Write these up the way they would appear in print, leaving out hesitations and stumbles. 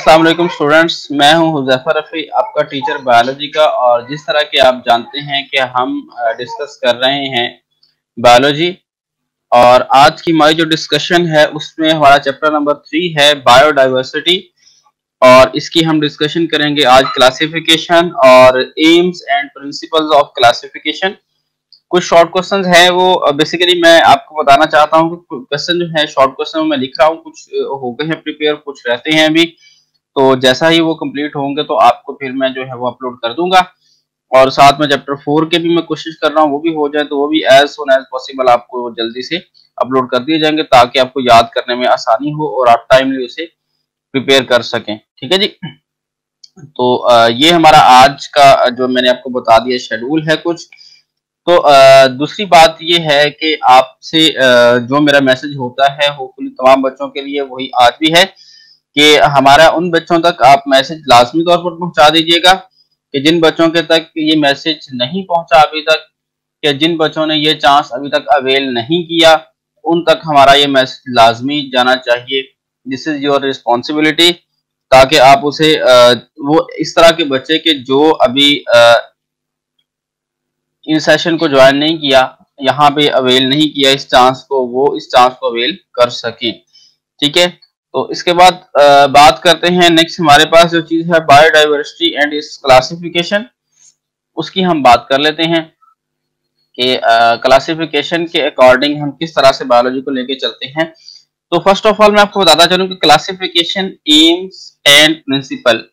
अस्सलाम वालेकुम स्टूडेंट्स, मैं हूं हुज़ैफा रफ़ी, आपका टीचर बायोलॉजी का। और जिस तरह के आप जानते हैं कि हम डिस्कस कर रहे हैं बायोलॉजी, और आज की हमारी जो डिस्कशन है उसमें हमारा चैप्टर नंबर 3 है बायोडाइवर्सिटी। और इसकी हम डिस्कशन करेंगे आज क्लासिफिकेशन और AIIMS and principles of classification. कुछ शॉर्ट क्वेश्चंस हैं, वो बेसिकली मैं आपको बताना चाहता हूँ कि क्वेश्चन जो है शॉर्ट क्वेश्चन मैं लिख रहा हूँ, कुछ हो गए हैं प्रिपेयर, कुछ रहते हैं अभी। तो जैसा ही वो कंप्लीट होंगे तो आपको फिर मैं जो है वो अपलोड कर दूंगा। और साथ में चैप्टर 4 के भी मैं कोशिश कर रहा हूँ वो भी हो जाए, तो वो भी एज सुन एज पॉसिबल आपको जल्दी से अपलोड कर दिए जाएंगे, ताकि आपको याद करने में आसानी हो और आप टाइमली उसे प्रिपेयर कर सकें। ठीक है जी। तो ये हमारा आज का जो मैंने आपको बता दिया शेड्यूल है कुछ। तो दूसरी बात ये है कि आपसे जो मेरा मैसेज होता है होपफुली तमाम बच्चों के लिए वही आज भी है कि हमारा उन बच्चों तक आप मैसेज लाजमी तौर पर पहुंचा दीजिएगा कि जिन बच्चों के तक ये मैसेज नहीं पहुंचा अभी तक, या जिन बच्चों ने ये चांस अभी तक अवेल नहीं किया, उन तक हमारा ये मैसेज लाजमी जाना चाहिए। दिस इज योर रिस्पॉन्सिबिलिटी, ताकि आप उसे वो इस तरह के बच्चे के जो अभी इन सेशन को ज्वाइन नहीं किया, यहाँ पे अवेल नहीं किया इस चांस को, वो इस चांस को अवेल कर सके। ठीक है। तो इसके बाद बात करते हैं नेक्स्ट, हमारे पास जो चीज है बायोडाइवर्सिटी एंड इट्स क्लासिफिकेशन, उसकी हम बात कर लेते हैं कि क्लासिफिकेशन के अकॉर्डिंग हम किस तरह से बायोलॉजी को लेके चलते हैं। तो फर्स्ट ऑफ ऑल मैं आपको बताता चलूं कि classification aims and principle.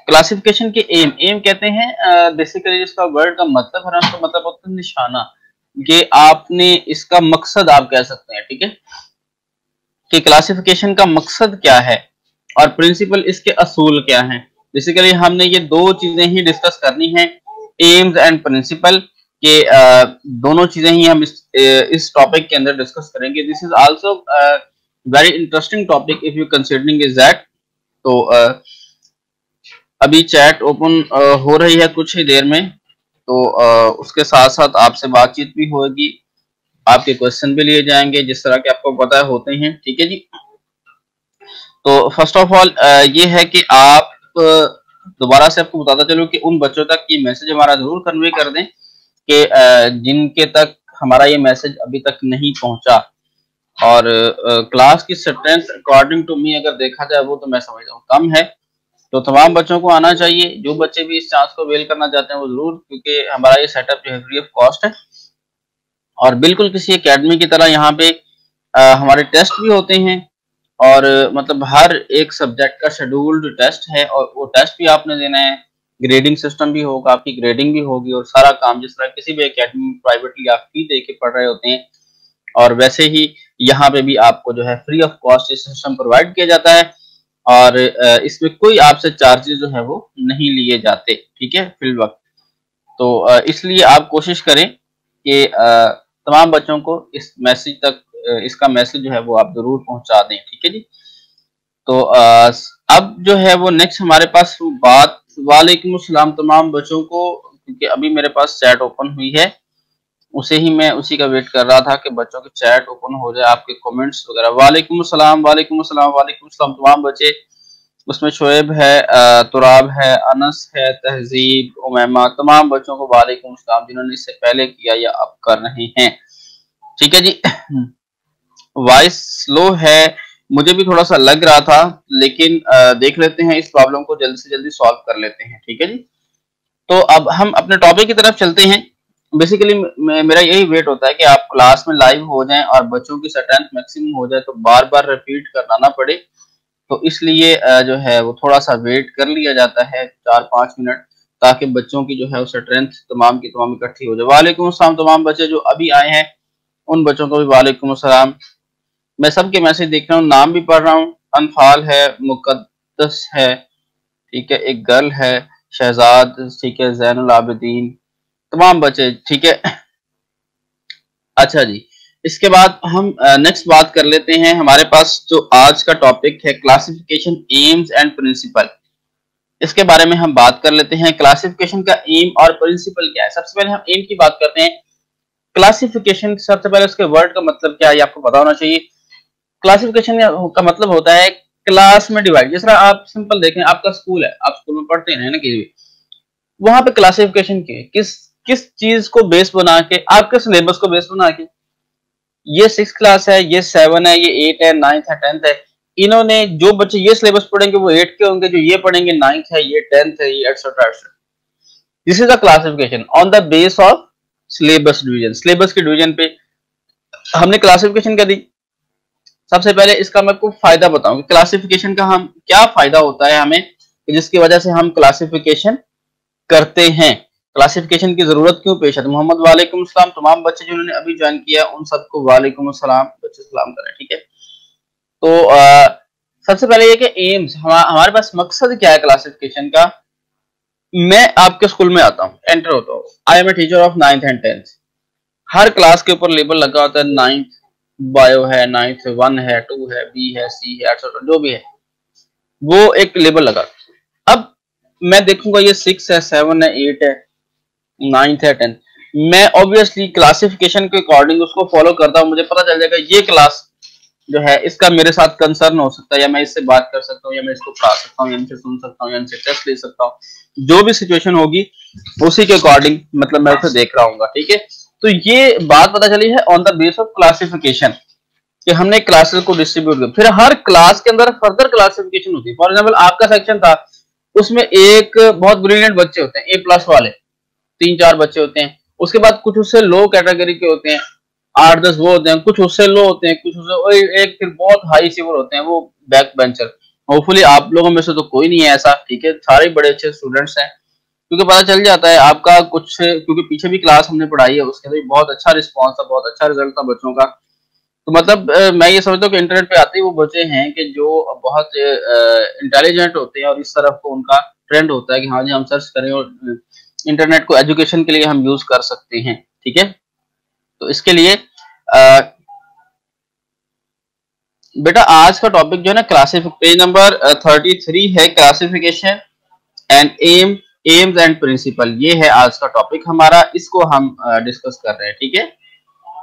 Classification के एम कहते हैं बेसिकली जिसका वर्ड का मतलब है, उसका मतलब होता है निशाना, कि आपने इसका मकसद आप कह सकते हैं। ठीक है, कि क्लासिफिकेशन का मकसद क्या है और प्रिंसिपल इसके असूल क्या हैं। बेसिकली हमने ये दो चीजें ही डिस्कस करनी है, एम्स एंड प्रिंसिपल के दोनों चीजें ही हम इस टॉपिक के अंदर डिस्कस करेंगे। This is also very interesting topic if you considering is that. तो अभी चैट ओपन हो रही है कुछ ही देर में, तो उसके साथ साथ आपसे बातचीत भी होगी, आपके क्वेश्चन भी लिए जाएंगे जिस तरह के आपको पता होते हैं। ठीक है जी। तो फर्स्ट ऑफ ऑल ये है कि आप दोबारा से आपको बताता चलो कि उन बच्चों तक ये मैसेज हमारा जरूर कन्वे कर दें कि जिनके तक हमारा ये मैसेज अभी तक नहीं पहुंचा। और क्लास की स्ट्रेंथ अकॉर्डिंग टू मी अगर देखा जाए वो तो मैं समझता हूँ कम है, तो तमाम बच्चों को आना चाहिए। जो बच्चे भी इस चांस को अवेल करना चाहते हैं वो जरूर, क्योंकि हमारा ये सेटअप जो है फ्री ऑफ कॉस्ट है और बिल्कुल किसी एकेडमी की तरह यहाँ पे हमारे टेस्ट भी होते हैं, और मतलब हर एक सब्जेक्ट का शेड्यूल्ड टेस्ट है और वो टेस्ट भी आपने देना है। ग्रेडिंग सिस्टम भी होगा, आपकी ग्रेडिंग भी होगी, और सारा काम जिस तरह किसी भी एकेडमी में प्राइवेटली आप फी दे के पढ़ रहे होते हैं, और वैसे ही यहाँ पे भी आपको जो है free of cost system provide किया जाता है। और इसमें कोई आपसे चार्जेस जो है वो नहीं लिए जाते। ठीक है, फील्ड वर्क। तो इसलिए आप कोशिश करें कि तमाम बच्चों को इस मैसेज तक इसका मैसेज जो है वो आप जरूर पहुंचा दें। ठीक है जी। तो अब जो है वो नेक्स्ट हमारे पास बात, वालेकुम अस्सलाम तमाम बच्चों को, क्योंकि अभी मेरे पास चैट ओपन हुई है, उसे ही मैं उसी का वेट कर रहा था कि बच्चों की चैट ओपन हो जाए, आपके कमेंट्स वगैरह। वालेकुम अस्सलाम, वालेकुम अस्सलाम, वालेकुम अस्सलाम तमाम बच्चे। उसमें शोएब है, तुराब है, अनस है, तहजीब, उमैमा, तमाम बच्चों को वालेकुम अस्सलाम जिन्होंने इससे पहले किया या अब कर रहे हैं। ठीक है जी। वॉइस स्लो है, मुझे भी थोड़ा सा लग रहा था, लेकिन देख लेते हैं, इस प्रॉब्लम को जल्दी से जल्दी सॉल्व कर लेते हैं। ठीक है जी। तो अब हम अपने टॉपिक की तरफ चलते हैं। बेसिकली मेरा यही वेट होता है कि आप क्लास में लाइव हो जाएं और बच्चों की स्ट्रेंथ मैक्सिमम हो जाए, तो बार बार रिपीट करना ना पड़े। तो इसलिए जो है वो थोड़ा सा वेट कर लिया जाता है 4-5 मिनट, ताकि बच्चों की जो है वो स्ट्रेंथ तमाम की तमाम इकट्ठी हो जाए। वालेकुम अस्सलाम तमाम बच्चे जो अभी आए हैं, उन बच्चों को भी वालेकुम अस्सलाम। मैं सबके मैसेज देख रहा हूँ, नाम भी पढ़ रहा हूँ। अनफाल है, मुकद्दस है, ठीक है, एक गर्ल है, शहजाद, ठीक है, जैनुल आबिदीन, तमाम बच्चे। ठीक है, अच्छा जी। इसके बाद हम नेक्स्ट बात कर लेते हैं। हमारे पास जो आज का टॉपिक है क्लासिफिकेशन एम्स एंड प्रिंसिपल, इसके बारे में हम बात कर लेते हैं। क्लासिफिकेशन का एम और प्रिंसिपल क्या है। सबसे पहले हम एम की बात करते हैं। क्लासिफिकेशन सबसे पहले उसके वर्ड का मतलब क्या है ये आपको पता होना चाहिए। क्लासिफिकेशन का मतलब होता है क्लास में डिवाइड, जिस तरह आप सिंपल देखें, आपका स्कूल है, आप स्कूल में पढ़ते हैं ना, कि वहां पे क्लासिफिकेशन की किस किस चीज को बेस बना के, आपके सिलेबस को बेस बना के, ये 6 क्लास है, ये 7 है, ये 8 है, 9th है, 10th है, इन्होंने जो बच्चे ये सिलेबस पढ़ेंगे वो 8 के होंगे, जो ये पढ़ेंगे 9th है, ये 10th है, ये etcetera etcetera. This is the classification on the base of syllabus division. Syllabus के डिवीजन पे हमने क्लासिफिकेशन कर दी। सबसे पहले इसका मैं आपको फायदा बताऊं कि क्लासिफिकेशन का हम क्या फायदा होता है हमें, जिसकी वजह से हम क्लासिफिकेशन करते हैं, क्लासिफिकेशन की जरूरत क्यों पेश है। तो मोहम्मद वालेकुम सलाम, तमाम बच्चे जिन्होंने अभी ज्वाइन किया उन सबको वालेकुम सलाम, बच्चे सलाम करें, ठीक है। तो सबसे पहले ये कि एम्स, हमारे पास मकसद क्या है क्लासिफिकेशन का। मैं आपके स्कूल में आता हूँ, एंटर होता हूँ, I am a teacher of 9th and 10th। हर क्लास के ऊपर लेबल लगा होता है, 9th बायो है, 9th 1 है, 2 है, बी है, सी है, एटसेट्रा, जो भी है वो एक लेबल लगा। अब मैं देखूंगा ये 6 है, 7 है, 8 है, 9th है, 10th, मैं ऑब्वियसली क्लासिफिकेशन के अकॉर्डिंग उसको फॉलो करता हूँ। मुझे पता चल जाएगा ये क्लास जो है इसका मेरे साथ कंसर्न हो सकता है, या मैं इससे बात कर सकता हूँ, या मैं इसको पढ़ा सकता हूँ, या इनसे सुन सकता हूँ, या इनसे टेस्ट ले सकता हूँ, जो भी सिचुएशन होगी उसी के अकॉर्डिंग मतलब मैं उसे देख रहा हूँ, ठीक है। तो ये बात पता चली है on the base of classification कि हमने क्लासेस को डिस्ट्रीब्यूट किया। फिर हर क्लास के अंदर फर्दर क्लासिफिकेशन होती है। फॉर एग्जाम्पल आपका सेक्शन था, उसमें एक बहुत ब्रिलियंट बच्चे होते हैं, A+ वाले 3-4 बच्चे होते हैं, उसके बाद कुछ उससे लो कैटेगरी के होते हैं, 8-10 वो होते हैं, कुछ उससे लो होते हैं, कुछ उससे एक फिर बहुत हाई अचीवर होते हैं, वो बैक बेंचर। होपफुली आप लोगों में से तो कोई नहीं है ऐसा, ठीक है, सारे बड़े अच्छे स्टूडेंट्स हैं, क्योंकि पता चल जाता है आपका कुछ, क्योंकि पीछे भी क्लास हमने पढ़ाई है, उसके अंदर बहुत अच्छा रिस्पॉन्स था, बहुत अच्छा रिजल्ट था बच्चों का। तो मतलब मैं ये समझता हूँ कि इंटरनेट पे आते ही वो बच्चे हैं कि जो बहुत इंटेलिजेंट होते हैं, और इस तरफ को उनका ट्रेंड होता है कि हाँ जी हम सर्च करें और इंटरनेट को एजुकेशन के लिए हम यूज कर सकते हैं, ठीक है। तो इसके लिए बेटा आज का टॉपिक जो है ना क्लासिफिक, पेज नंबर 33 है, classification and aims and principle, ये है आज का टॉपिक हमारा, इसको हम डिस्कस कर रहे हैं, ठीक है।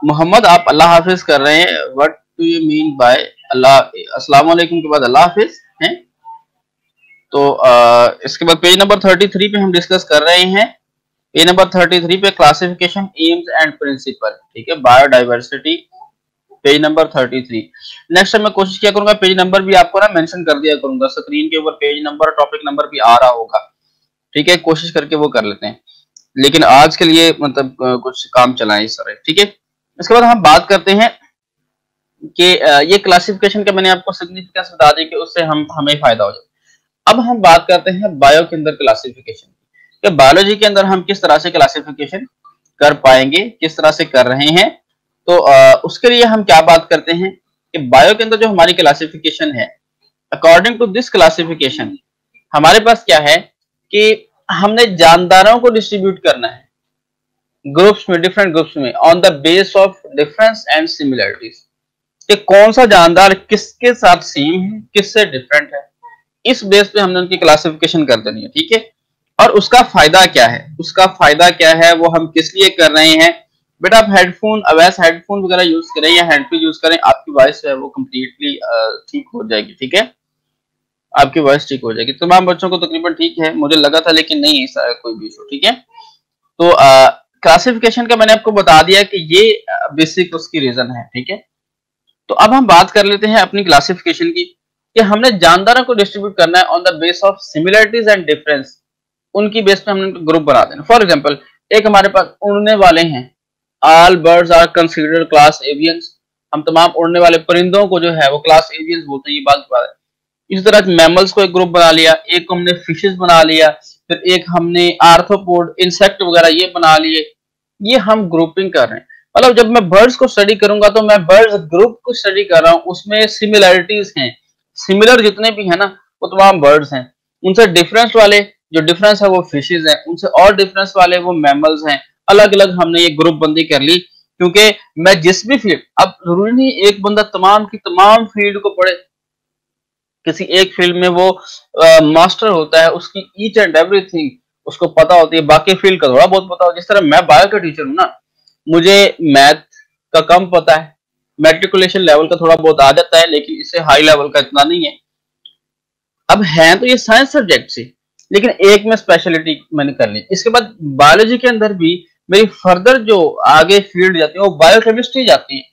मोहम्मद आप अल्लाह हाफिज कर रहे हैं, what do you mean by Allah, अस्सलाम वालेकुम के बाद अल्लाह हाफिज है। तो इसके बाद पेज नंबर 33 पे हम डिस्कस कर रहे हैं, पेज नंबर 33 पे क्लासिफिकेशन एम्स एंड प्रिंसिपल, ठीक है, बायोडाइवर्सिटी, पेज नंबर 33। नेक्स्ट मैं कोशिश किया करूंगा पेज नंबर भी आपको ना मेंशन कर दिया करूंगा, स्क्रीन के ऊपर पेज नंबर टॉपिक नंबर भी आ रहा होगा, ठीक है, कोशिश करके वो कर लेते हैं, लेकिन आज के लिए मतलब कुछ काम चलाएं इस तरह, ठीक है। इसके बाद हम बात करते हैं कि ये क्लासिफिकेशन का मैंने आपको सिग्निफिकेंस बता दी कि उससे हमें फायदा हो जाए। अब हम बात करते हैं बायो के अंदर क्लासिफिकेशन, कि बायोलॉजी के अंदर हम किस तरह से क्लासिफिकेशन कर पाएंगे, किस तरह से कर रहे हैं। तो उसके लिए हम क्या बात करते हैं कि बायो के अंदर जो हमारी क्लासिफिकेशन है, अकॉर्डिंग टू दिस क्लासिफिकेशन हमारे पास क्या है कि हमने जानदारों को डिस्ट्रीब्यूट करना है ग्रुप्स में, डिफरेंट ग्रुप्स में, on the base of difference and similarities, कि कौन सा जानदार किसके साथ सेम है, किससे डिफरेंट है, इस बेस पे हमने उनकी क्लासिफिकेशन कर देनी है, ठीक है। और उसका फायदा क्या है, उसका फायदा क्या है, वो हम किस लिए कर रहे हैं। बेटा आप हेडफोन, अवैस हेडफोन वगैरह यूज करें या हेडफोन यूज करें, आपकी वॉइस है वो कम्प्लीटली ठीक हो जाएगी, ठीक है, आपकी वॉइस ठीक हो जाएगी। तमाम बच्चों को तकरीबन ठीक है, मुझे लगा था लेकिन नहीं है कोई भी इशू, ठीक है। तो क्लासिफिकेशन का मैंने आपको बता दिया कि ये बेसिक उसकी रीजन है, ठीक है। तो अब हम बात कर लेते हैं अपनी क्लासिफिकेशन की, कि हमने जानदारों को डिस्ट्रीब्यूट करना है on the base of similarities and difference, उनकी बेस पे हमने ग्रुप बना देना। फॉर एग्जांपल एक हमारे पास उड़ने वाले हैं, all birds are considered class avians, हम तमाम उड़ने वाले परिंदों को जो है वो क्लास एवियंस बोलते हैं, ये बात है। इसी तरह मैमल्स को एक ग्रुप बना लिया, एक हमने फिशेस बना लिया, फिर एक हमने आर्थ्रोपोड, इंसेक्ट वगैरह ये बना लिए, ये हम ग्रुपिंग कर रहे हैं। मतलब जब मैं बर्ड्स को स्टडी करूंगा तो मैं बर्ड्स ग्रुप को स्टडी कर रहा हूँ, उसमें सिमिलरिटीज हैं, सिमिलर जितने भी है ना वो तमाम बर्ड्स हैं, उनसे डिफरेंस वाले जो डिफरेंस है वो फिशेज हैं, उनसे और डिफरेंस वाले वो मैमल्स हैं, अलग अलग हमने ये ग्रुप बंदी कर ली। क्योंकि मैं जिस भी फील्ड, अब जरूरी नहीं एक बंदा तमाम की तमाम फील्ड को पढ़े, किसी एक फील्ड में वो मास्टर होता है, उसकी ईच एंड एवरीथिंग उसको पता होती है, बाकी फील्ड का थोड़ा बहुत पता हो। जिस तरह मैं बायो का टीचर हूँ ना, मुझे मैथ का कम पता है, मैट्रिकुलेशन लेवल का थोड़ा बहुत आ जाता है, लेकिन इससे हाई लेवल का इतना नहीं है। अब है तो ये साइंस सब्जेक्ट से, लेकिन एक में स्पेशलिटी मैंने कर ली। इसके बाद बायोलॉजी के अंदर भी मेरी फर्दर जो आगे फील्ड जाती है वो बायोकेमिस्ट्री जाती है।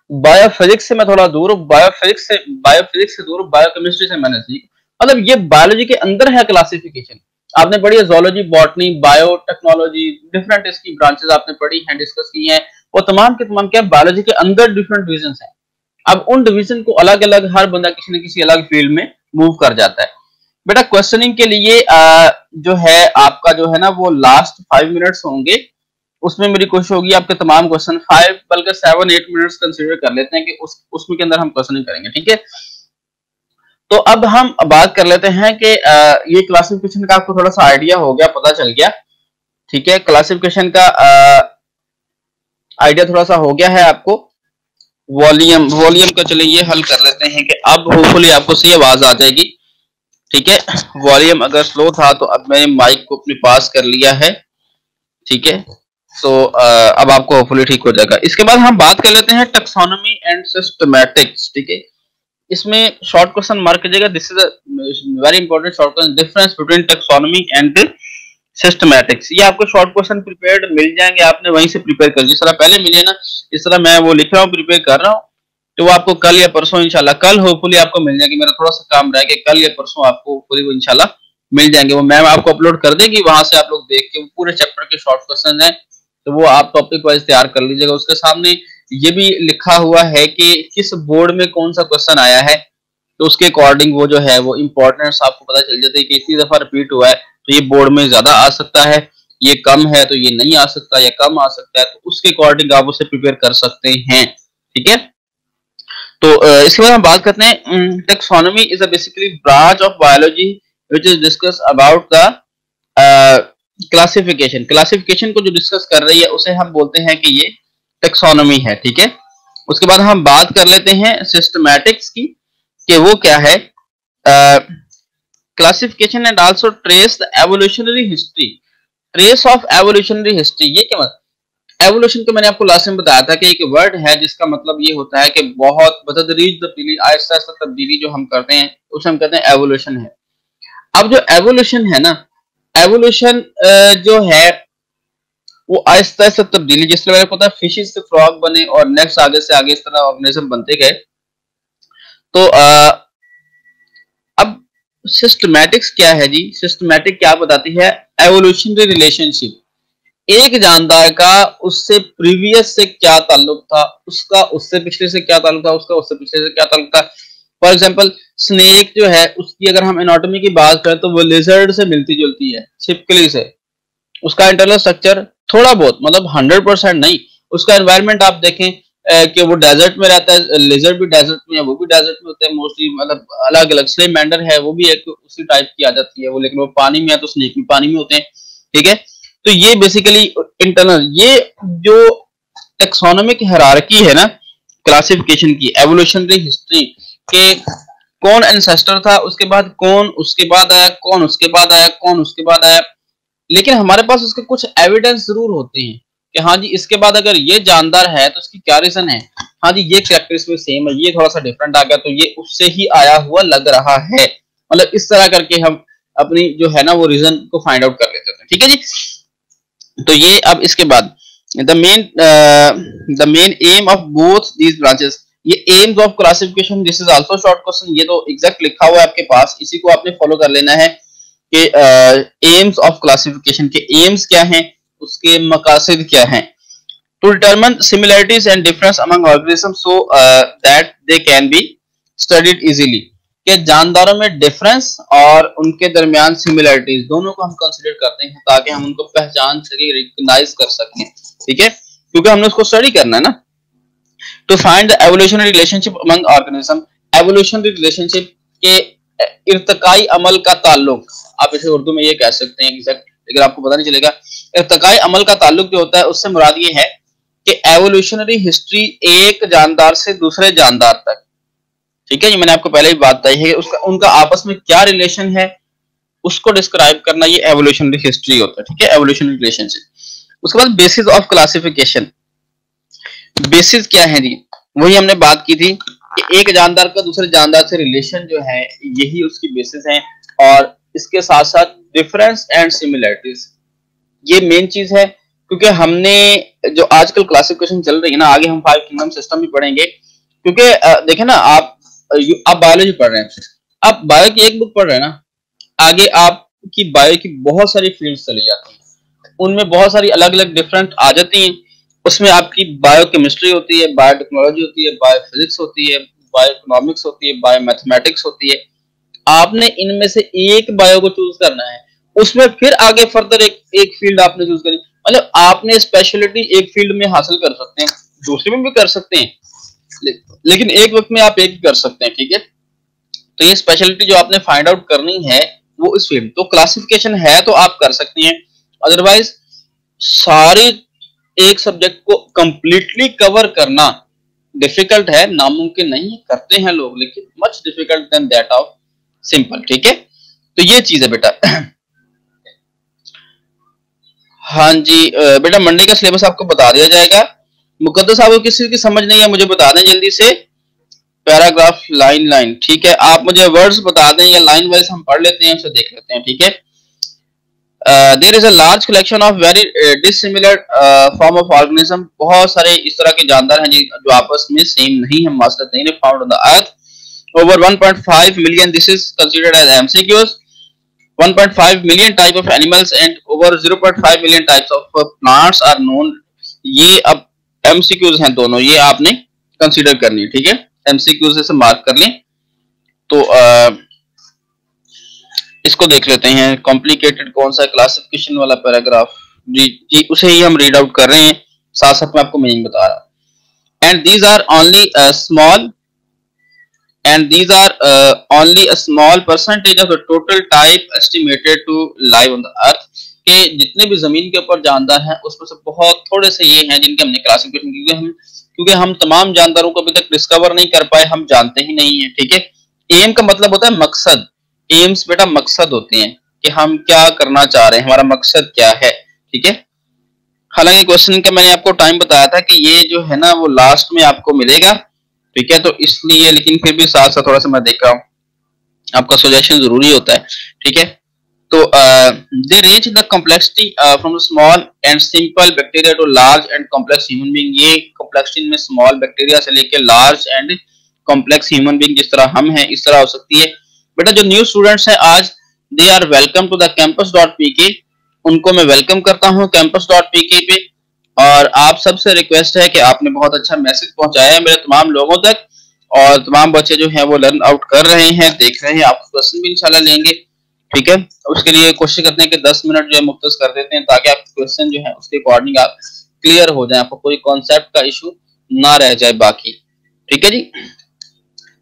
बायोफिजिक्स से मैं थोड़ा दूर हूँ, बायोफिजिक्स से दूर हूँ, बायोकेमिस्ट्री से मैंने सीख, मतलब ये बायोलॉजी के अंदर है क्लासिफिकेशन। आपने पढ़ी है जोलॉजी, बॉटनी, बायोटेक्नोलॉजी, डिफरेंट इसकी ब्रांचेस आपने पढ़ी हैं, डिस्कस की हैं, वो तमाम के तमाम क्या बायोलॉजी के अंदर डिफरेंट डिविजन हैं। अब उन डिवीजन को अलग अलग हर बंदा किसी न किसी अलग फील्ड में मूव कर जाता है। बेटा क्वेश्चनिंग के लिए जो है आपका जो है ना वो लास्ट 5 मिनट्स होंगे, उसमें मेरी कोशिश होगी आपके तमाम क्वेश्चन 5 बल्कि 7-8 मिनट्स कंसीडर कर लेते हैं कि उसमें के अंदर हम क्वेश्चनिंग करेंगे, ठीक है। तो अब हम बात कर लेते हैं कि ये क्लासिफिकेशन का आपको थोड़ा सा आइडिया हो गया, पता चल गया, ठीक है। क्लासिफिकेशन का आइडिया थोड़ा सा हो गया है आपको। वॉल्यूम का चलिए ये हल कर लेते हैं कि अब होपफुली आपको सही आवाज आ जाएगी, ठीक है। वॉल्यूम अगर स्लो था तो अब मैंने माइक को अपने पास कर लिया है, ठीक है। तो अब आपको होपफुली ठीक हो जाएगा। इसके बाद हम बात कर लेते हैं टैक्सोनॉमी एंड सिस्टमैटिक्स, ठीक है। इसमें शॉर्ट क्वेश्चन मार्क कीजिएगा, this is a very important short question, difference between taxonomy and systematics. ये आपको शॉर्ट क्वेश्चन प्रिपेयर्ड मिल जाएंगे, आपने वहीं से प्रिपेयर कर, जिस तरह पहले मिले ना इस तरह मैं वो लिख रहा हूँ, प्रिपेयर कर रहा हूँ, तो वो आपको कल या परसों इंशाल्लाह, कल होपफुली आपको मिल जाएगी। मेरा थोड़ा सा काम रह गया, कल या परसों आपको पूरी वो इंशाल्लाह मिल जाएंगे। वो मैम आपको अपलोड कर देगी, वहां से आप लोग देख के पूरे चैप्टर के शॉर्ट क्वेश्चन हैं, तो वो आप टॉपिक वाइज तैयार कर लीजिएगा। उसके सामने ये भी लिखा हुआ है कि किस बोर्ड में कौन सा क्वेश्चन आया है, तो उसके अकॉर्डिंग वो जो है वो इंपॉर्टेंस आपको पता चल जाता है कि इतनी दफा रिपीट हुआ है तो ये बोर्ड में ज्यादा आ सकता है, ये कम है तो ये नहीं आ सकता, या कम आ सकता है, तो उसके अकॉर्डिंग आप उसे प्रिपेयर कर सकते हैं, ठीक है। तो इसके बाद हम बात करते हैं taxonomy is a basically branch of biology which is discuss about the classification. Classification को जो डिस्कस कर रही है उसे हम बोलते हैं कि ये टैक्सोनॉमी है, ठीक है। उसके बाद हम बात कर लेते हैं सिस्टमैटिक्स की कि वो क्या है। Classification and also trace the evolutionary history, trace of evolutionary history, ये क्या मतलब, एवोल्यूशन को मैंने आपको लास्ट में बताया था कि एक वर्ड है जिसका मतलब ये होता है कि बहुत बतदरीज तब्दीली, आहिस्ता आहिस्ता तब्दीली जो हम करते हैं उसे हम कहते हैं एवोल्यूशन है। अब जो एवोल्यूशन है ना, एवोल्यूशन जो है वो आहिस्ता आहिस्ता तब्दीली, जिस तरह पता है फिशेस से फ्रॉग बने और नेक्स्ट आगे से आगे इस तरह ऑर्गेनिज्म बनते गए। तो अब सिस्टमैटिक्स क्या है जी, सिस्टमैटिक क्या बताती है, एवोल्यूशनरी रिलेशनशिप, एक जानदार का उससे प्रीवियस से क्या ताल्लुक था, उसका उससे पिछले से क्या ताल्लुक था, उसका उससे पिछले से क्या ताल्लुक था। फॉर एग्जांपल स्नेक जो है उसकी अगर हम एनाटॉमी की बात करें तो वो लिजर्ड से मिलती जुलती है, छिपकली से। उसका इंटरनल स्ट्रक्चर थोड़ा बहुत, मतलब 100% नहीं। उसका एनवायरनमेंट आप देखें कि वो डेजर्ट में रहता है, लिजर्ड भी डेजर्ट में है, वो भी डेजर्ट में होते हैं मोस्टली, मतलब अलग अलग। स्लेमेंडर है वो भी एक उसी टाइप की आ जाती है वो, लेकिन वो पानी में है तो स्नेक भी पानी में होते हैं, ठीक है। तो ये बेसिकली इंटरनल, ये जो टेक्सोनोमिक हायरार्की है ना क्लासिफिकेशन की, एवोल्यूशनरी हिस्ट्री के कौन एंसेस्टर था, उसके बाद कौन उसके बाद आया, कौन उसके बाद आया, कौन उसके बाद आया, लेकिन हमारे पास उसके कुछ एविडेंस जरूर होते हैं कि हाँ जी इसके बाद अगर ये जानदार है तो इसकी क्या रीजन है, हाँ जी ये कैरेक्टर इसमें सेम है, ये थोड़ा सा डिफरेंट आ गया तो ये उससे ही आया हुआ लग रहा है। मतलब इस तरह करके हम अपनी जो है ना वो रीजन को फाइंड आउट कर लेते हैं, ठीक है जी। तो ये अब इसके बाद the main aim of both these branches, ये aims of classification, this is also short question, ये तो एग्जैक्ट लिखा हुआ है आपके पास, इसी को आपने फॉलो कर लेना है कि एम्स ऑफ क्लासिफिकेशन के एम्स क्या हैं, उसके मकासद क्या हैं। To determine similarities and difference among organism so that they can be studied easily, के जानदारों में डिफरेंस और उनके दरमियान सिमिलरिटीज दोनों को हम कंसीडर करते हैं ताकि हम उनको पहचान सके, रिकॉग्नाइज कर सकें, ठीक है, क्योंकि हमने उसको स्टडी करना है ना। To find the evolutionary relationship among organism, evolutionary relationship के इर्तकाई अमल का ताल्लुक, आप इसे उर्दू में ये कह सकते हैं एग्जैक्ट, लेकिन आपको पता नहीं चलेगा। इर्तकाई अमल का ताल्लुक जो होता है उससे मुराद ये है कि एवोल्यूशनरी हिस्ट्री एक जानदार से दूसरे जानदार तक, ठीक है, ये मैंने आपको पहले ही बात बताई है कि उसका उनका आपस में क्या रिलेशन है उसको डिस्क्राइब करना ये एवोल्यूशनरी हिस्ट्री होता है, ठीक है, एवोल्यूशनरी रिलेशनशिप। उसके बाद बेसिस ऑफ क्लासिफिकेशन, बेसिस क्या है जी, वही हमने बात की थी कि एक जानदार का दूसरे जानदार से रिलेशन जो है यही उसकी बेसिस है, और इसके साथ साथ डिफरेंस एंड सिमिलरिटीज ये मेन चीज है। क्योंकि हमने जो आजकल क्लासिफिकेशन चल रही है ना, आगे हम 5 किंगडम सिस्टम भी पढ़ेंगे। क्योंकि देखें ना, आप बायोलॉजी पढ़ रहे हैं, आप बायो की एक बुक पढ़ रहे हैं ना, आगे आपकी बायो की बहुत सारी फील्ड्स चली जाती हैं, उनमें बहुत सारी अलग अलग डिफरेंट आ जाती हैं। उसमें आपकी बायो केमिस्ट्री होती है, बायोटेक्नोलॉजी होती है, बायो फिजिक्स होती है, बायो इकोनॉमिक्स होती है, बायो मैथमेटिक्स होती है। आपने इनमें से एक बायो को चूज करना है, उसमें फिर आगे फर्दर एक फील्ड आपने चूज करनी। मतलब आपने स्पेशलिटी एक फील्ड में हासिल कर सकते हैं, दूसरे में भी कर सकते हैं, लेकिन एक वक्त में आप एक ही कर सकते हैं, ठीक है। तो ये स्पेशलिटी जो आपने फाइंड आउट करनी है वो इस फील्ड, तो क्लासिफिकेशन है तो आप कर सकते हैं। अदरवाइज सारे एक सब्जेक्ट को कंप्लीटली कवर करना डिफिकल्ट है, नामुमकिन नहीं, करते हैं लोग लेकिन much difficult than that of simple, ठीक है। तो ये चीज है बेटा। हाँ जी बेटा, मंडे का सिलेबस आपको बता दिया जाएगा। मुकद्दस साहब को किसी की समझ नहीं है मुझे बता दें जल्दी से, पैराग्राफ लाइन लाइन, ठीक है। आप मुझे वर्ड्स बता दें या लाइन वाइज हम पढ़ लेते हैं, उसे देख लेते हैं, ठीक है। There is a large collection of very dissimilar form of organism, बहुत सारे इस तरह के जानदार हैं जो आपस में सेम नहीं है, मास्टर नहीं है, found on the earth over 1.5 million, this is considered as MCQs. 1.5 million type of animals and over 0.5 million types of plants are known. ये अब MCQs हैं दोनों, ये आपने कंसीडर करनी है, ठीक है। MCQs से मार्क कर लें। तो इसको देख लेते हैं, कॉम्प्लिकेटेड कौन सा क्लासिफिकेशन वाला पैराग्राफ, जी उसे ही हम रीड आउट कर रहे हैं, साथ साथ में आपको मीनिंग बता रहा। And these are only small and these are only a small percentage of the total type estimated to live on the earth, के जितने भी जमीन के ऊपर जानदार हैं उसमें से बहुत थोड़े से ये हैं जिनके हमने क्लासिफिकेशन, क्योंकि हम तमाम जानदारों को अभी तक डिस्कवर नहीं कर पाए, हम जानते ही नहीं है, ठीक है। एम का मतलब होता है मकसद, एम्स बेटा मकसद होते हैं कि हम क्या करना चाह रहे हैं, हमारा मकसद क्या है, ठीक है। हालांकि क्वेश्चन का मैंने आपको टाइम बताया था कि ये जो है ना वो लास्ट में आपको मिलेगा, ठीक है। तो इसलिए, लेकिन फिर भी साथ साथ थोड़ा सा मैं देख रहा हूँ, आपका सजेशन जरूरी होता है, ठीक है। तो they range the complexity from small and simple bacteria to large and complex human being, ये कॉम्प्लेक्सिटी में स्मॉल बैक्टीरिया से लेकर large and complex human being, जिस तरह हम हैं इस तरह हो सकती है। बेटा जो न्यू स्टूडेंट्स हैं आज, they are welcome to the campus.pk, उनको मैं वेलकम करता हूँ campus.pk पे। और आप सबसे रिक्वेस्ट है कि आपने बहुत अच्छा मैसेज पहुंचाया है मेरे तमाम लोगों तक, और तमाम बच्चे जो हैं वो लर्न आउट कर रहे हैं, देख रहे हैं, आप क्वेश्चन भी इंशाल्लाह लेंगे, ठीक है। उसके लिए कोशिश करते हैं कि 10 मिनट जो है मुख्तस कर देते हैं ताकि आप क्वेश्चन जो है उसके अकॉर्डिंग आप क्लियर हो जाए, आपको कोई कॉन्सेप्ट का इशू ना रह जाए बाकी, ठीक है जी।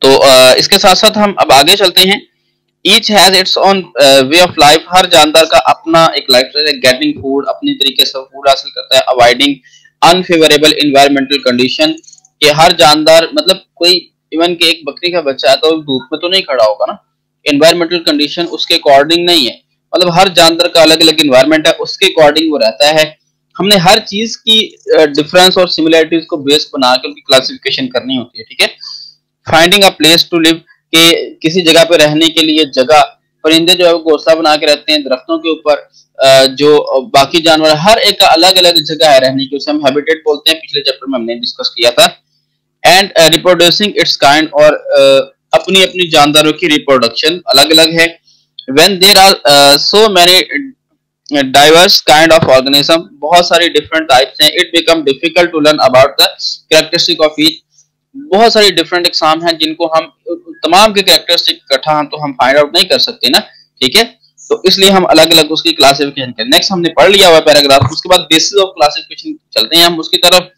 तो इसके साथ साथ हम अब आगे चलते हैं। Each has its own way of life, हर जानदार का अपना एक लाइफ स्टाइल है, गेटिंग फूड, अपनी तरीके से फूड हासिल करता है, अवॉइडिंग अनफेवरेबल इन्वायरमेंटल कंडीशन, कि हर जानदार मतलब कोई इवन के एक बकरी का बच्चा है तो धूप में तो नहीं खड़ा होगा ना, इन्वायरमेंटल कंडीशन उसके अकॉर्डिंग नहीं है, मतलब हर जानदार का अलग अलग इन्वायरमेंट है, उसके अकॉर्डिंग वो रहता है। हमने हर चीज की डिफरेंस और सिमिलरिटीज को बेस बना के उनकी क्लासिफिकेशन करनी होती है, ठीक है। Finding a place to live, के किसी जगह पे रहने के लिए जगह, परिंदे जो है वो घोंसला बना के रहते हैं दरख्तों के ऊपर, जो बाकी जानवर हर एक का अलग अलग जगह है रहने की, उसे हम हैबिटेट बोलते हैं, पिछले चैप्टर में हमने डिस्कस किया था। एंड रिप्रोड्यूसिंग इट्स काइंड, और अपनी अपनी जानदारों की रिप्रोडक्शन अलग अलग है। When there are so many diverse kind of organism, बहुत सारी डिफरेंट टाइप्स हैं, it become difficult to learn about the characteristic of each, बहुत सारी डिफरेंट एग्जाम हैं जिनको हम तमाम के कैरेक्टरिस्टिक इकट्ठा हम तो हम फाइंड आउट नहीं कर सकते ना, ठीक है। तो इसलिए हम अलग अलग उसकी क्लासिफिकेशन करें। नेक्स्ट हमने पढ़ लिया हुआ पैराग्राफ, उसके बाद बेसिस ऑफ क्लासिफिकेशन चलते हैं हम उसकी तरफ,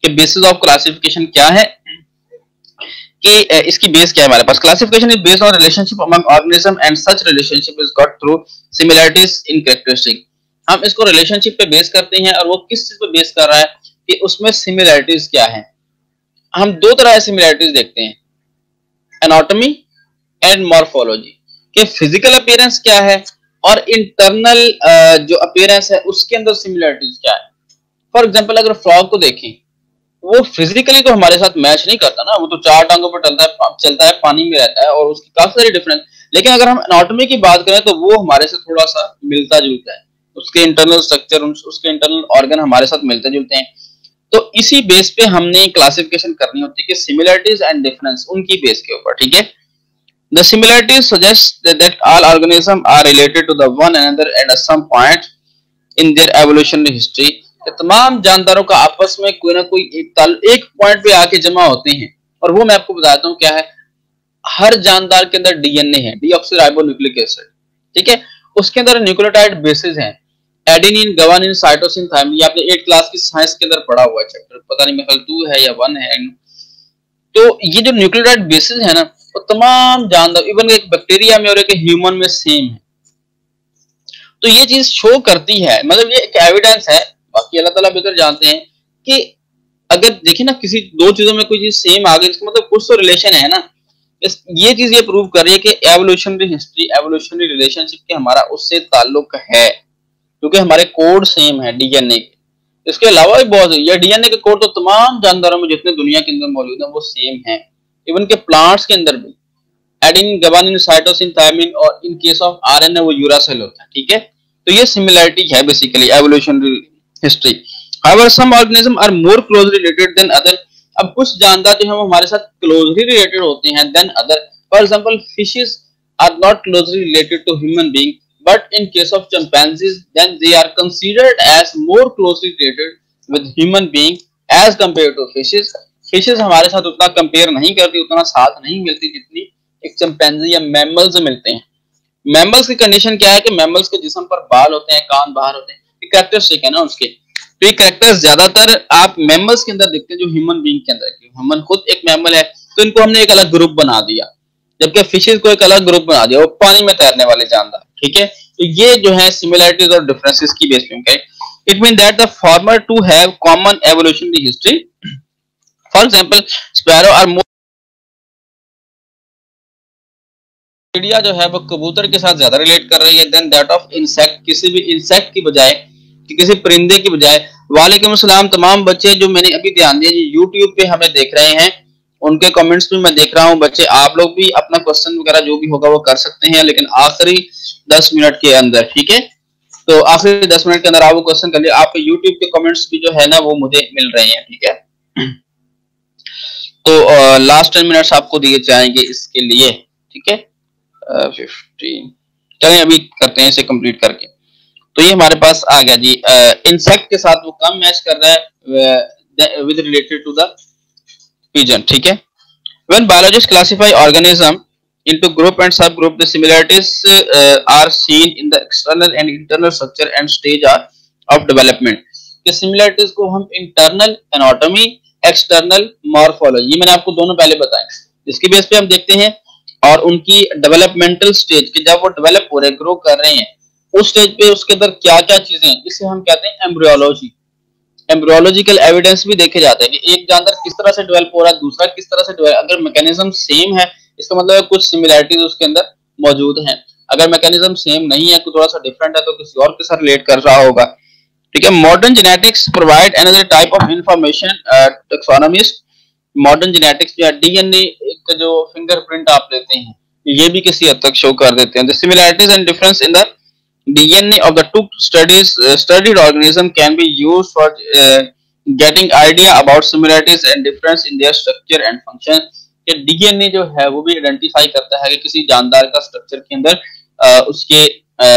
कि बेसिस ऑफ क्लासिफिकेशन क्या है, कि इसकी बेस क्या है हमारे पास। Classification is based on relationship among organism and such relationship is got through similarities in characteristic, हम इसको रिलेशनशिप पे बेस करते हैं, और वो किस चीज पे बेस कर रहा है कि उसमें सिमिलरिटीज क्या है। हम दो तरह की सिमिलरिटीज देखते हैं, एनाटॉमी एंड मॉर्फोलॉजी, के फिजिकल अपीयरेंस क्या है और इंटरनल जो अपीयरेंस है उसके अंदर सिमिलरिटीज क्या है। फॉर एग्जांपल अगर फ्रॉग को देखें वो फिजिकली तो हमारे साथ मैच नहीं करता ना, वो तो चार टांगों पर चलता है, पानी में रहता है और उसकी काफी सारी डिफरेंस। लेकिन अगर हम एनाटॉमी की बात करें तो वो हमारे से थोड़ा सा मिलता जुलता है, उसके इंटरनल स्ट्रक्चर, उसके इंटरनल ऑर्गन हमारे साथ मिलते जुलते हैं। तो इसी बेस पे हमने क्लासिफिकेशन करनी होती है कि सिमिलरिटीज एंड डिफरेंस उनकी बेस के ऊपर, ठीक है। The similarities suggest that all organism are related to the one another at some point in their evolutionary history. तमाम जानदारों का आपस में कोई ना कोई एक पॉइंट पे आके जमा होते हैं, और वो मैं आपको बताता हूँ क्या है। हर जानदार के अंदर डीएनए है, डीऑक्सीराइबोन्यूक्लिक एसिड, ठीक है। उसके अंदर न्यूक्लियोटाइड बेसिस हैं, एडेनिन, गुआनिन, साइटोसिन, थायमिन। ये आपने 8 क्लास की साइंस के अंदर पढ़ा हुआ है चैप्टर, पता नहीं मेरे 2 है या 1 है। तो ये जो न्यूक्लियोटाइड बेसिस है ना, वो तमाम जानदार, इवन एक बैक्टीरिया में और एक ह्यूमन में सेम है। तो ये चीज शो करती है, मतलब ये एक एविडेंस है, बाकी अल्लाह ताला बेहतर जानते हैं कि अगर देखिए ना किसी दो चीजों में कोई चीज सेम आ गई, इसका मतलब कुछ तो रिलेशन है ना। ये चीज ये प्रूव कर रही है कि एवोल्यूशनरी हिस्ट्री, एवोल्यूशनरी रिलेशनशिप के हमारा उससे ताल्लुक है, क्योंकि हमारे कोड सेम है डीएनए के। इसके अलावा भी बहुत है, ये डीएनए के कोड तो तमाम जानदारों में जितने दुनिया के अंदर मौजूद है वो सेम है, इवन के प्लांट्स के अंदर भी एडेनिन, गुआनिन, साइटोसिन, थायमिन, और इन केस ऑफ आरएनए वो यूरासिल होता है, ठीक है। तो ये सिमिलरिटी है basically evolutionary history. However some organism are more closely related than other. अब कुछ जानदार जो है हमारे साथ क्लोजली रिलेटेड होते हैं than other. For example fishes are not closely related to human being, but in case of chimpanzees then they are considered as more closely related with human being as compared to fishes. Fishes हमारे साथ उतना compare नहीं करती, उतना साथ नहीं मिलती जितनी एक चिंपैंजी या मैमल्स मिलते हैं। मैमल्स की कंडीशन क्या है कि मैमल्स के जिस्म पर बाल होते हैं, कान बाहर होते हैं, ये कैरेक्टरिस्टिक है ना उसके। तो ये कैरेक्टर्स ज्यादातर आप मैमल्स के अंदर देखते हैं जो ह्यूमन बीइंग के अंदर। ह्यूमन खुद एक मैमल है, तो इनको हमने एक अलग ग्रुप बना दिया, जबकि फिशेस को एक अलग ग्रुप बना दिया, वो पानी में तैरने वाले जानदार, ठीक है। तो ये जो है सिमिलरिटीज और डिफरेंसेस की बेस पे, it mean that the former two have common evolutionary history. For example sparrow are more, चिड़िया जो है वो कबूतर के साथ ज्यादा रिलेट कर रही है देन दैट ऑफ इंसेक्ट, किसी भी इंसेक्ट की बजाय, किसी परिंदे की बजाय। वालेकुम अस्सलाम तमाम बच्चे जो मैंने अभी ध्यान दिया जी यूट्यूब पे हमें देख रहे हैं, उनके कमेंट्स भी मैं देख रहा हूं। बच्चे आप लोग भी अपना क्वेश्चन वगैरह जो भी होगा वो कर सकते हैं, लेकिन आखिरी 10 मिनट के अंदर, ठीक है। तो आखिरी 10 मिनट के अंदर आप वो क्वेश्चन कर लिए, आपके यूट्यूब के कमेंट्स भी जो है ना वो मुझे मिल रहे हैं, ठीक है। तो लास्ट 10 मिनट्स आपको दिए जाएंगे इसके लिए, ठीक है। 15 चलें अभी करते हैं इसे कंप्लीट करके। तो ये हमारे पास आ गया जी, इंसेक्ट के साथ वो कम मैच कर रहा है with related to the pigeon, ठीक है। When biologist classify organism into group and subgroup, the similarities are seen in the external and internal structure and stage of development. कि similarities को हम internal anatomy, external morphology, ये मैंने आपको दोनों पहले बताए, इसकी बेस पे हम देखते हैं। और उनकी डेवलपमेंटल स्टेज कि जब वो डेवलप हो रहे, ग्रो कर रहे हैं, उस स्टेज पे उसके अंदर क्या क्या चीजें हैं, इसे हम कहते हैं एम्ब्रियोलॉजी। एम्ब्रियोलॉजिकल एविडेंस भी देखे जाते हैं कि एक जानवर किस तरह से डेवलप हो रहा है, दूसरा किस तरह से डेवलप, अगर मैकेनिज्म सेम है इसका मतलब कुछ सिमिलरिटीज उसके अंदर मौजूद हैं। अगर मैकेनिज्म सेम नहीं है, थोड़ा सा डिफरेंट है, तो किसी और के साथ रिलेट कर रहा होगा, ठीक है। Modern genetics provide another type of information. Taxonomist modern genetics या डीएनए का जो फिंगरप्रिंट आप लेते हैं, ये भी किसी हद तक शो कर देते हैं। The similarities and difference in the DNA of the two studied organism can be used for getting idea about similarities and difference in their structure and function. कि DNA जो है वो भी आइडेंटिफाई करता है कि किसी जानदार का स्ट्रक्चर के अंदर उसके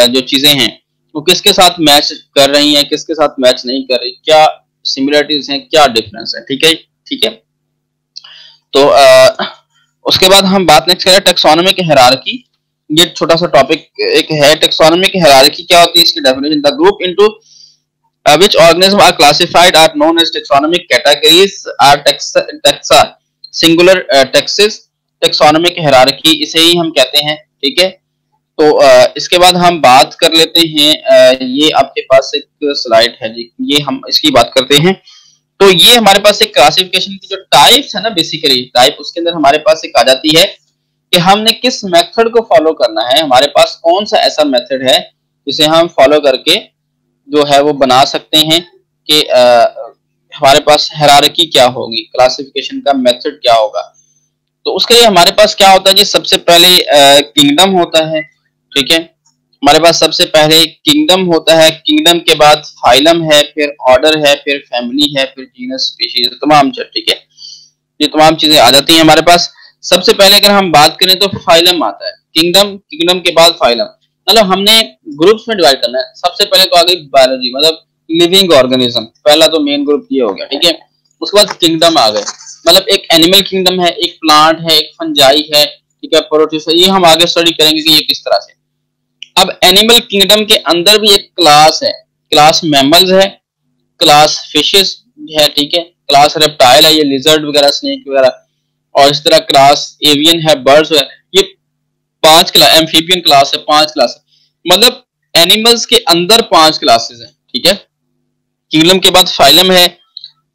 जो चीजें हैं वो किसके साथ मैच कर रही हैं, किसके साथ मैच नहीं कर रही, क्या सिमिलरिटीज हैं, क्या डिफरेंस है, ठीक है, ठीक है। तो उसके बाद हम बात नेक्स्ट करें टैक्सोनॉमी की हायरार्की। ये छोटा सा टॉपिक एक है, टैक्सोनॉमी की हायरार्की क्या होती है, इसकी definition. The group into which organism are classified are known as taxonomic categories or taxa singular taxes. Taxonomy की हायरार्की इसे ही हम कहते हैं, ठीक है। तो इसके बाद हम बात कर लेते हैं, ये आपके पास एक स्लाइड है जी, ये हम इसकी बात करते हैं। तो ये हमारे पास एक क्लासिफिकेशन की जो टाइप्स है ना, बेसिकली टाइप, उसके अंदर हमारे पास एक आ जाती है कि हमने किस मेथड को फॉलो करना है, हमारे पास कौन सा ऐसा मेथड है जिसे हम फॉलो करके जो है वो बना सकते हैं कि हमारे पास हायरार्की क्या होगी, क्लासिफिकेशन का मेथड क्या होगा। तो उसके लिए हमारे पास क्या होता है जी, सबसे पहले किंगडम होता है, ठीक है। हमारे पास सबसे पहले किंगडम होता है, किंगडम के बाद फाइलम है, फिर ऑर्डर है, फिर फैमिली है, फिर जीनस, स्पीशीज, तमाम चीज, ठीक है। ये तमाम चीजें आ जाती हैं हमारे पास। सबसे पहले अगर हम बात करें तो फाइलम आता है, किंगडम, किंगडम के बाद फाइलम। मतलब हमने ग्रुप्स में डिवाइड करना है। सबसे पहले तो आ गई बायोलॉजी, मतलब लिविंग ऑर्गेनिज्म, पहला तो मेन ग्रुप ये हो गया, ठीक है। उसके बाद किंगडम आ गए, मतलब एक एनिमल किंगडम है, एक प्लांट है, एक फंजाई है, ठीक है, प्रोटिस्ट है। ये हम आगे स्टडी करेंगे कि ये किस तरह से। अब एनिमल किंगडम के अंदर भी एक क्लास है, क्लास मैमल्स है, क्लास फिशेस है, ठीक है, क्लास रेप्टाइल है, ये लिजर्ड वगैरह, स्नेक वगैरह, और इस तरह क्लास एवियन है, बर्ड्स है। ये 5 क्लास, एम्फीबियन क्लास है, 5 क्लास है। मतलब एनिमल्स के अंदर 5 क्लासेस हैं, ठीक है। किंगडम के बाद फाइलम है,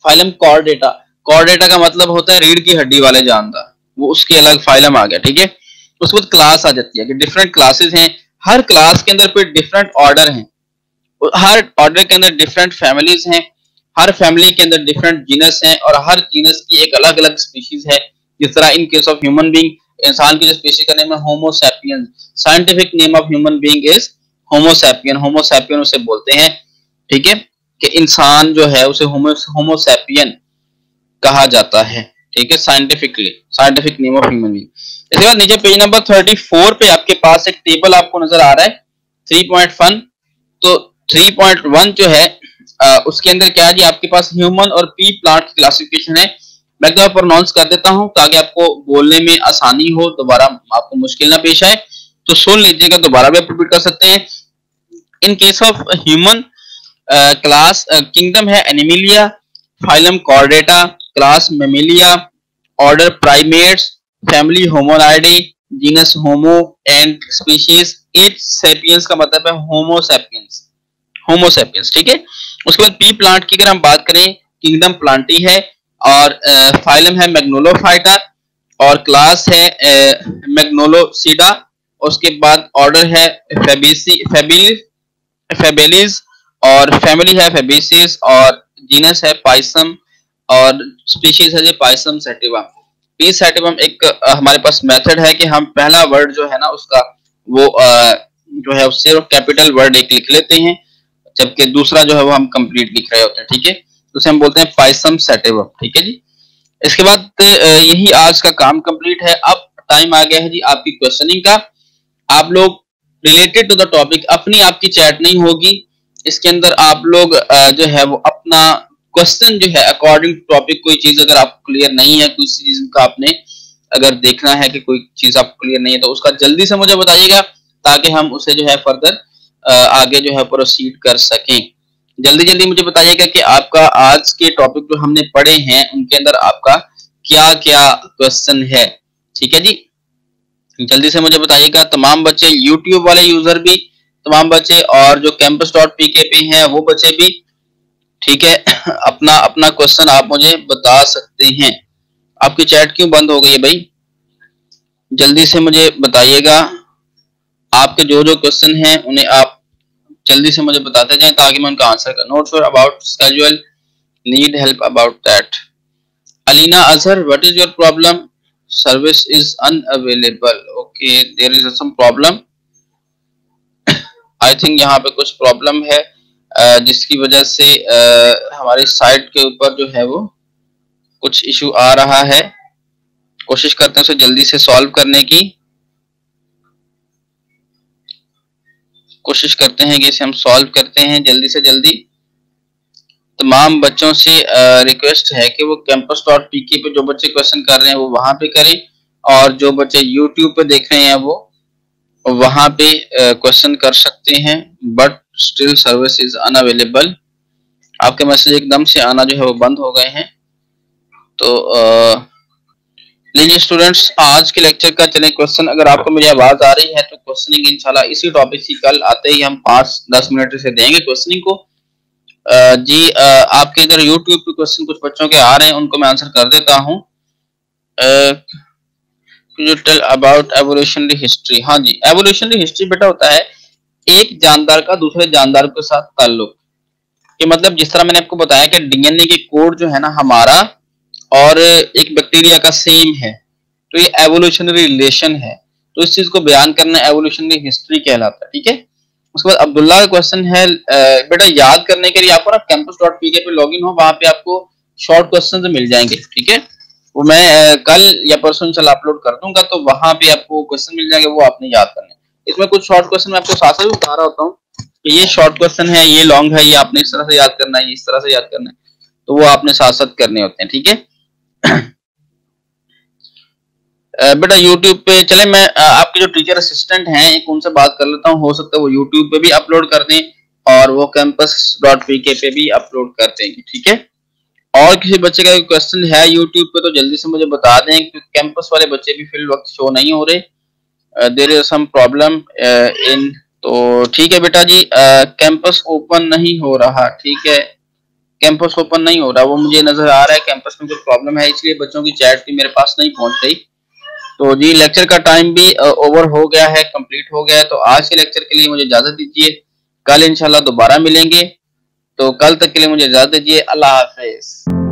फाइलम कॉर्डेटा, कॉर्डेटा का मतलब होता है रीढ़ की हड्डी वाले जानदार, वो उसके अलग फाइलम आ गया, ठीक है। उसके बाद क्लास आ जाती है कि डिफरेंट क्लासेस हैं, हर क्लास के अंदर फिर डिफरेंट ऑर्डर हैं, हर ऑर्डर के अंदर डिफरेंट फैमिलीज हैं, हर फैमिली के अंदर डिफरेंट जीनस हैं, और हर जीनस की एक अलग अलग स्पीशीज है। जिस तरह in case of human being, इंसान की जो स्पीशीज का नेम है Homo sapien, scientific name of human being is Homo sapien, Homo sapien उसे बोलते हैं, ठीक है, कि इंसान जो है उसे होमो सैपियन कहा जाता है, ठीक है, scientifically, scientific name of human being. इसके बाद नीचे पेज नंबर 34 पे आपके पास एक टेबल आपको नजर आ रहा है 3.1। तो 3.1 जो है उसके अंदर क्या है जी, आपके पास ह्यूमन और पी प्लांट की क्लासिफिकेशन है। मैं एक बार प्रोनाउंस कर देता हूं ताकि आपको बोलने में आसानी हो, दोबारा आपको मुश्किल ना पेश आए। तो सुन लीजिएगा, दोबारा भी आप रिपीट कर सकते हैं। In case of human, class kingdom है Animalia, phylum Chordata, class Mammalia, order primates, family Hominidae, genus Homo, and species at sapiens, का मतलब है होमो सेपियंस, होमो सेपियंस, ठीक है। उसके बाद पी प्लांट की अगर हम बात करें, किंगडम प्लांटी है, और फाइलम है मैग्नोलोफाइटा, और क्लास है मैग्नोलोसीडा। उसके बाद ऑर्डर है फेबेसी, फेबेलिस, और फैमिली है फेबेसिस, और जीनस है पाइसम, और स्पीशीज है पाइसम सैटिवा। पी सैटिवम एक हमारे पास मेथड है कि हम पहला वर्ड जो है ना उसका वो जो है उससे कैपिटल वर्ड एक लिख लेते हैं, जबकि दूसरा जो है वो हम कंप्लीट लिख रहे होते हैं, ठीक है। तो उसे हम बोलते हैं पाइसम सैटिवम, ठीक है जी। इसके बाद यही आज का काम कंप्लीट है। अब टाइम आ गया है जी आपकी क्वेश्चनिंग का। आप लोग रिलेटेड टू द टॉपिक, अपनी आपकी चैट नहीं होगी इसके अंदर, आप लोग जो है वो अपना क्वेश्चन जो है अकॉर्डिंग टू टॉपिक, कोई चीज अगर आपको क्लियर नहीं है, कोई चीज का आपने अगर देखना है कि कोई चीज आपको क्लियर नहीं है, तो उसका जल्दी से मुझे बताइएगा ताकि हम उसे जो है फर्दर आगे जो है प्रोसीड कर सकें। जल्दी जल्दी मुझे बताइएगा कि आपका आज के टॉपिक जो हमने पढ़े हैं उनके अंदर आपका क्या क्या क्वेश्चन है, ठीक है जी। जल्दी से मुझे बताइएगा, तमाम बच्चे, यूट्यूब वाले यूजर भी, तमाम बच्चे, और जो campus.pk पे हैं वो बच्चे भी, ठीक है। अपना अपना क्वेश्चन आप मुझे बता सकते हैं। आपकी चैट क्यों बंद हो गई है भाई? जल्दी से मुझे बताइएगा, आपके जो जो क्वेश्चन हैं उन्हें आप जल्दी से मुझे बताते जाएं ताकि मैं उनका आंसर कर। Not sure about schedule, need help about that. Alina Azhar, what is your problem? Service is unavailable, okay, there is some problem, I think यहाँ पे कुछ प्रॉब्लम है जिसकी वजह से हमारे साइट के ऊपर जो है वो कुछ इशू आ रहा है। कोशिश करते हैं उसे जल्दी से सॉल्व करने की, कोशिश करते हैं कि इसे हम सॉल्व करते हैं जल्दी से जल्दी। तमाम बच्चों से रिक्वेस्ट है कि वो campus.pk पे जो बच्चे क्वेश्चन कर रहे हैं वो वहां पे करें, और जो बच्चे यूट्यूब पे देख रहे हैं वो वहां पे क्वेश्चन कर सकते हैं, but still service is unavailable. आपके मैसेज एकदम से आना जो है वो बंद हो गए हैं। तो लीजिए स्टूडेंट्स, आज के लेक्चर का चले क्वेश्चन। अगर आपको मेरी आवाज आ रही है तो क्वेश्चनिंग इंशाल्लाह इसी टॉपिक की कल आते ही हम 5-10 मिनट से देंगे क्वेश्चनिंग को। जी आपके इधर यूट्यूब पे क्वेश्चन कुछ बच्चों के आ रहे हैं, उनको मैं आंसर कर देता हूँ। Could you tell about evolutionary history? हाँ जी, evolutionary history बेटा होता है एक जानदार का दूसरे जानदार के साथ ताल्लुक, कि मतलब जिस तरह मैंने आपको बताया कि डीएनए के कोड जो है ना हमारा और एक बैक्टीरिया का सेम है, तो ये एवोल्यूशनरी रिलेशन है, तो इस चीज को बयान करना एवोल्यूशनरी हिस्ट्री कहलाता है। ठीक है, उसके बाद अब्दुल्ला का क्वेश्चन है बेटा याद करने के लिए आपको ना campus.pk पे लॉगिन हो, वहां पे आपको शॉर्ट क्वेश्चन मिल जाएंगे। ठीक है, वो मैं कल या परसों इंशाल्लाह अपलोड कर दूंगा, तो वहां पे आपको क्वेश्चन मिल जाएंगे, वो आपने याद करने। इसमें कुछ शॉर्ट क्वेश्चन मैं आपको साथ साथ बता रहा होता हूँ कि ये शॉर्ट क्वेश्चन है, ये लॉन्ग है, ये आपने इस तरह से याद करना है, इस तरह से याद करना है, तो वो आपने साथ साथ करने होते हैं। ठीक है बेटा यूट्यूब पे चले, मैं आपके जो टीचर असिस्टेंट हैं एक उनसे बात कर लेता हूँ, हो सकता है वो यूट्यूब पे भी अपलोड कर दें और वो campus.pk पे भी अपलोड कर देंगे। ठीक है, और किसी बच्चे का क्वेश्चन है यूट्यूब पे तो जल्दी से मुझे बता दें, क्योंकि कैंपस वाले बच्चे भी फिल वक्त शो नहीं हो रहे, there is some problem in. तो ठीक है बेटा जी, कैंपस ओपन नहीं हो रहा। ठीक है, कैंपस ओपन नहीं हो रहा, वो मुझे नजर आ रहा है कैंपस में कुछ प्रॉब्लम है, इसलिए बच्चों की चैट भी मेरे पास नहीं पहुंच रही। तो जी लेक्चर का टाइम भी ओवर हो गया है, कंप्लीट हो गया है, तो आज के लेक्चर के लिए मुझे इजाजत दीजिए, कल इंशाल्लाह दोबारा मिलेंगे, तो कल तक के लिए मुझे इजाजत दीजिए, अल्लाह हाफिज।